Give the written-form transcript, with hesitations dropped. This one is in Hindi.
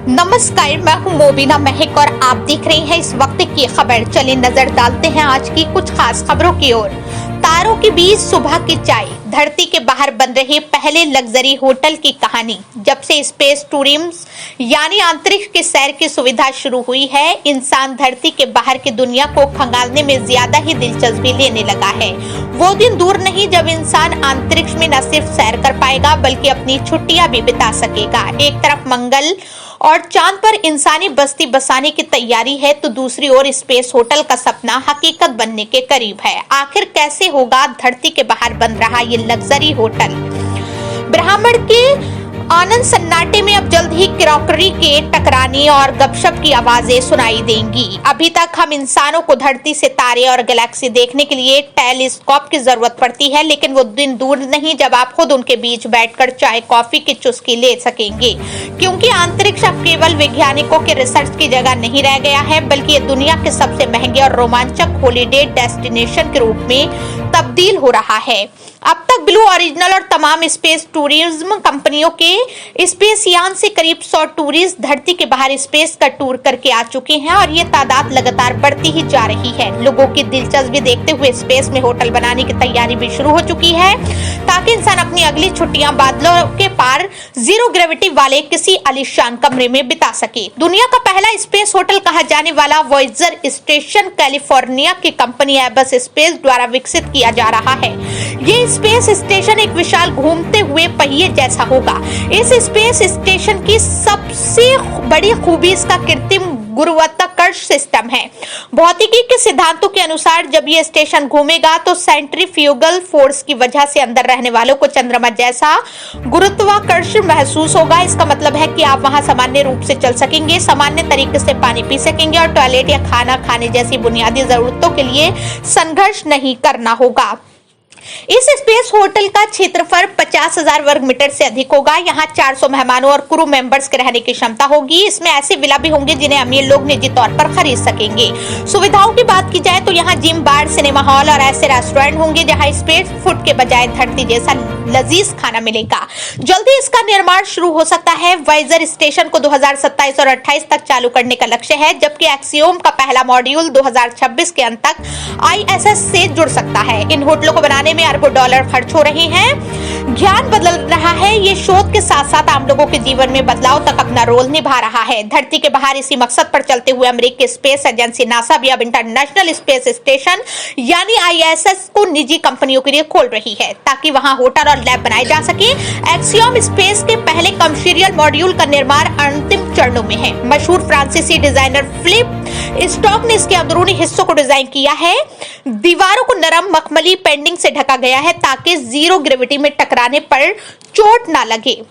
नमस्कार, मैं हूं मोबिना महक और आप देख रहे हैं इस वक्त की खबर। चलिए नजर डालते हैं आज की कुछ खास खबरों की ओर। तारों के बीच सुबह की चाय, धरती के बाहर बन रहे पहले लग्जरी होटल की कहानी। जब से स्पेस टूरिज्म यानी अंतरिक्ष की सैर की सुविधा शुरू हुई है, इंसान धरती के बाहर की दुनिया को खंगालने में ज्यादा ही दिलचस्पी लेने लगा है। वो दिन दूर नहीं जब इंसान अंतरिक्ष में न सिर्फ सैर कर पाएगा बल्कि अपनी छुट्टियां भी बिता सकेगा। एक तरफ मंगल और चांद पर इंसानी बस्ती बसाने की तैयारी है तो दूसरी ओर स्पेस होटल का सपना हकीकत बनने के करीब है। आखिर कैसे होगा धरती के बाहर बन रहा ये लग्जरी होटल? ब्रह्मांड के आनंद सन्नाटे में अब जल्द ही क्रॉकरी के टकराने और गपशप की आवाजें सुनाई देंगी। अभी तक हम इंसानों को धरती से तारे और गैलेक्सी देखने के लिए टेलीस्कोप की जरूरत पड़ती है, लेकिन वो दिन दूर नहीं जब आप खुद उनके बीच बैठकर चाय कॉफी की चुस्की ले सकेंगे। क्योंकि अंतरिक्ष अब केवल वैज्ञानिकों के रिसर्च की जगह नहीं रह गया है, बल्कि ये दुनिया के सबसे महंगे और रोमांचक हॉलीडे डेस्टिनेशन के रूप में तब्दील हो रहा है। अब तक ब्लू ओरिजिनल और तमाम स्पेस टूरिज्म कंपनियों के स्पेस यान से करीब 100 टूरिस्ट धरती के बाहर स्पेस का टूर करके आ चुके हैं और ये तादाद लगातार बढ़ती ही जा रही है। लोगों की दिलचस्पी देखते हुए स्पेस में होटल बनाने की तैयारी भी शुरू हो चुकी है ताकि इंसान अपनी अगली छुट्टियां बादलों के पार जीरो ग्रेविटी वाले किसी आलीशान कमरे में बिता सके। दुनिया का पहला स्पेस होटल कहा जाने वाला वॉयेजर स्टेशन कैलिफोर्निया की कंपनी एबस स्पेस द्वारा विकसित किया जा रहा है। ये स्पेस स्टेशन एक विशाल घूमते हुए पहिए जैसा होगा। इस स्पेस स्टेशन की सबसे बड़ी खूबी इसका कृत्रिम गुरुत्वाकर्षण सिस्टम है। भौतिकी के सिद्धांतों के अनुसार जब ये स्टेशन घूमेगा तो सेंट्रीफ्यूगल फोर्स की वजह से अंदर रहने वालों को चंद्रमा जैसा गुरुत्वाकर्षण महसूस होगा। इसका मतलब है कि आप वहां सामान्य रूप से चल सकेंगे, सामान्य तरीके से पानी पी सकेंगे और टॉयलेट या खाना खाने जैसी बुनियादी जरूरतों के लिए संघर्ष नहीं करना होगा। इस स्पेस होटल का क्षेत्रफल 50,000 वर्ग मीटर से अधिक होगा। यहाँ 400 मेहमानों और क्रू मेंबर्स के रहने की क्षमता होगी। इसमें ऐसे विला भी होंगे जिन्हें अमीर लोग निजी तौर पर खरीद सकेंगे। सुविधाओं की बात की जाए तो यहाँ जिम, बार, सिनेमा हॉल और ऐसे रेस्टोरेंट होंगे जहाँ स्पेस फूड के बजाय धरती जैसा लजीज खाना मिलेगा। जल्दी इसका निर्माण शुरू हो सकता है। वॉयेजर स्टेशन को 2027 और 28 तक चालू करने का लक्ष्य है, जबकि एक्सियोम का पहला मॉड्यूल 2026 के अंत तक ISS से जुड़ सकता है। इन होटलों को बनाने में अरबों डॉलर खर्च हो रहे हैं। ज्ञान बदल रहा है। ये शोध के साथ साथ आम लोगों के जीवन में बदलाव तक अपना रोल निभा रहा है। धरती के बाहर इसी मकसद पर चलते हुए अमेरिकी स्पेस एजेंसी नासा भी अब इंटरनेशनल स्पेस स्टेशन यानी ISS को निजी कंपनियों के लिए खोल रही है ताकि वहां होटल और लैब बनाए जा सके। एक्सियोम स्पेस के पहले कमर्शियल मॉड्यूल का निर्माण अंतिम चरणों में है। मशहूर फ्रांसीसी डिजाइनर फिलिप स्टॉक ने इसके अंदरूनी हिस्सों को डिजाइन किया है। दीवारों को नरम मखमली पेंडिंग से ढका गया है ताकि जीरो ग्रेविटी में टकराने पर चोट ना लगे।